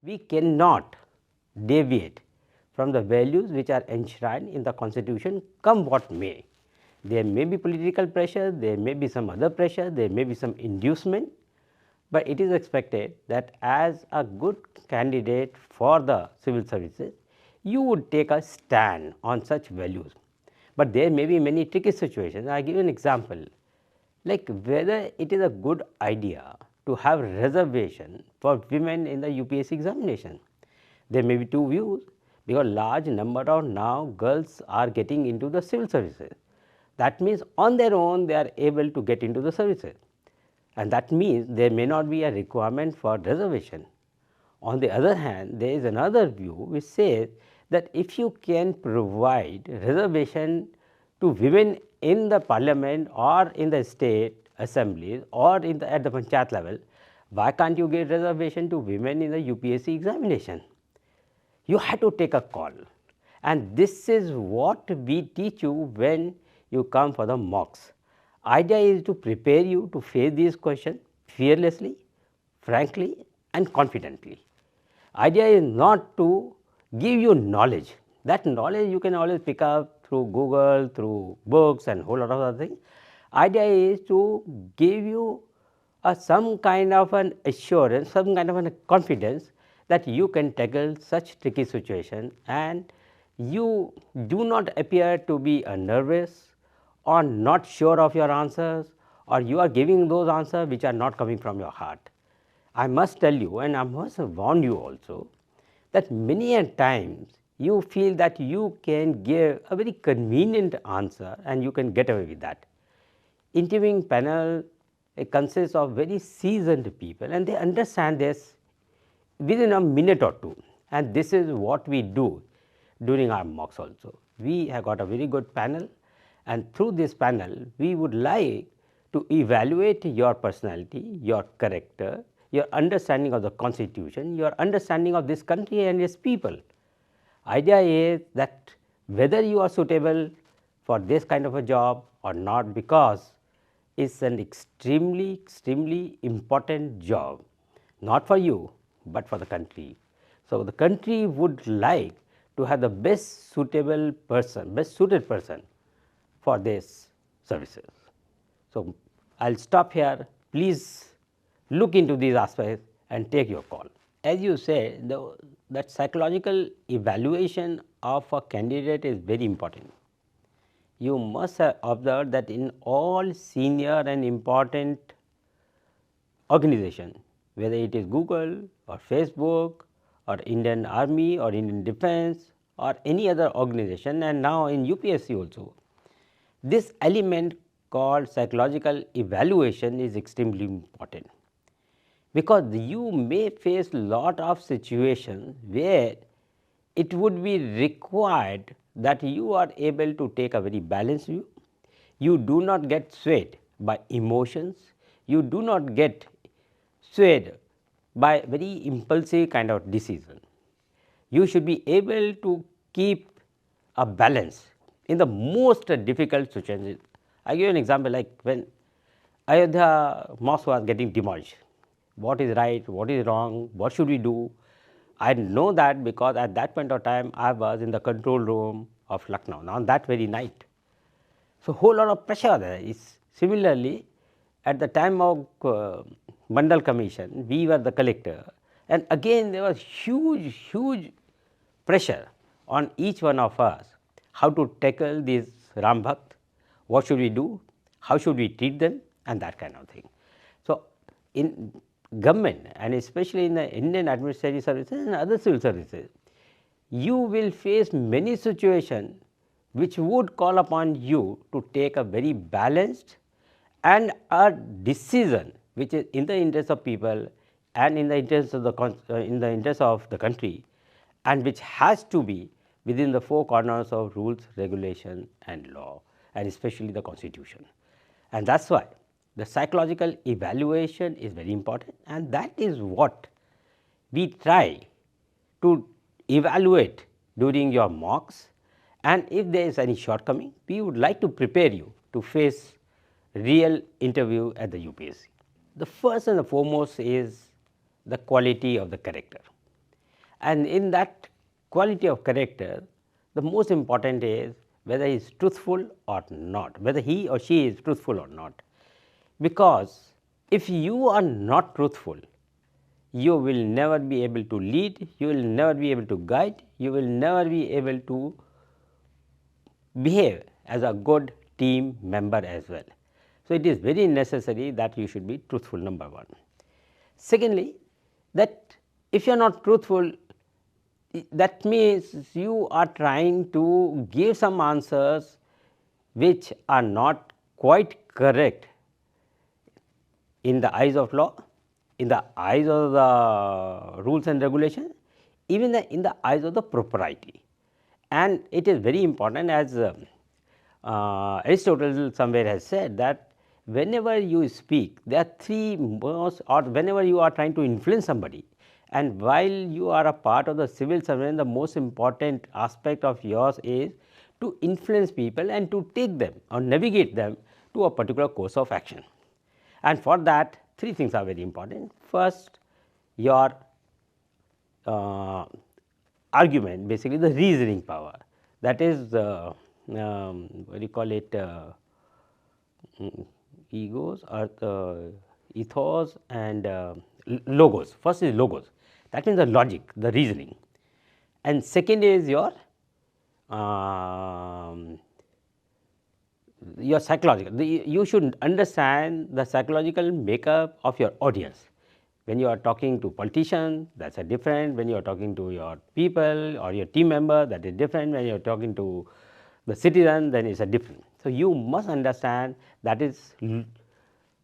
We cannot deviate from the values which are enshrined in the constitution, come what may. There may be political pressure, there may be some other pressure, there may be some inducement, but it is expected that as a good candidate for the civil services, you would take a stand on such values. But there may be many tricky situations. I give you an example, like whether it is a good idea to have reservation for women in the UPSC examination. There may be two views, because large number of now girls are getting into the civil services. That means on their own they are able to get into the services, and that means there may not be a requirement for reservation. On the other hand, there is another view which says that if you can provide reservation to women in the parliament or in the state assemblies or in the, at the panchayat level, why can't you give reservation to women in the UPSC examination? You have to take a call, and this is what we teach you when you come for the mocks. Idea is to prepare you to face these questions fearlessly, frankly and confidently. Idea is not to give you knowledge. That knowledge you can always pick up through Google, through books and whole lot of other things. Idea is to give you some kind of an assurance, some kind of a confidence that you can tackle such tricky situation, and you do not appear to be nervous or not sure of your answers, or you are giving those answers which are not coming from your heart. I must tell you, and I must warn you also, that many a times you feel that you can give a very convenient answer and you can get away with that. Interviewing panel consists of very seasoned people, and they understand this within a minute or two, and this is what we do during our mocks also. We have got a very good panel, and through this panel we would like to evaluate your personality, your character, your understanding of the constitution, your understanding of this country and its people. Idea is that whether you are suitable for this kind of a job or not, because it's an extremely important job, not for you but for the country. So, the country would like to have the best suitable person, best suited person for these services. So, I will stop here. Please look into these aspects and take your call. As you said, that psychological evaluation of a candidate is very important. You must have observed that in all senior and important organizations, whether it is Google or Facebook or Indian Army or Indian Defence or any other organization, and now in UPSC also, this element called psychological evaluation is extremely important, because you may face lot of situations where it would be required that you are able to take a very balanced view. You do not get swayed by emotions, you do not get swayed by very impulsive kind of decision. You should be able to keep a balance in the most difficult situations. I give you an example, like when Ayodhya mosque was getting demolished, what is right, what is wrong, what should we do? I know that because at that point of time I was in the control room of Lucknow on that very night. So, whole lot of pressure there is. Similarly, at the time of Mandal commission, we were the collector, and again there was huge pressure on each one of us how to tackle these Ram Bhakt, what should we do, how should we treat them, and that kind of thing. So, in government and especially in the Indian administrative services and other civil services, you will face many situations which would call upon you to take a very balanced and a decision which is in the interest of people and in the interest of the country, and which has to be within the four corners of rules, regulation and law, and especially the constitution. And that is why the psychological evaluation is very important, and that is what we try to evaluate during your mocks. And if there is any shortcoming, we would like to prepare you to face real interview at the UPSC. The first and the foremost is the quality of the character. And in that quality of character, the most important is whether he is truthful or not, whether he or she is truthful or not. Because if you are not truthful, you will never be able to lead, you will never be able to guide, you will never be able to behave as a good team member as well. So, it is very necessary that you should be truthful, number one. Secondly, that if you are not truthful, that means you are trying to give some answers which are not quite correct in the eyes of law, in the eyes of the rules and regulations, even in the eyes of the propriety. And it is very important, as Aristotle somewhere has said, that whenever you speak, there are three most, or whenever you are trying to influence somebody, and while you are a part of the civil servant, the most important aspect of yours is to influence people and to take them or navigate them to a particular course of action. And for that, three things are very important. First, your argument, basically the reasoning power, that is what do you call it, egos or the ethos and logos. First is logos, that means the logic, the reasoning, and second is your psychological, you should understand the psychological makeup of your audience. When you are talking to politicians, that is a different, when you are talking to your people or your team member, that is different, when you are talking to the citizen, then it is a different. So, you must understand that is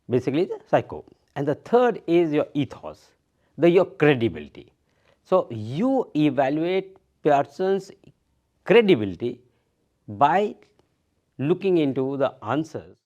basically the psycho. And the third is your ethos, your credibility. So, you evaluate person's credibility by looking into the answers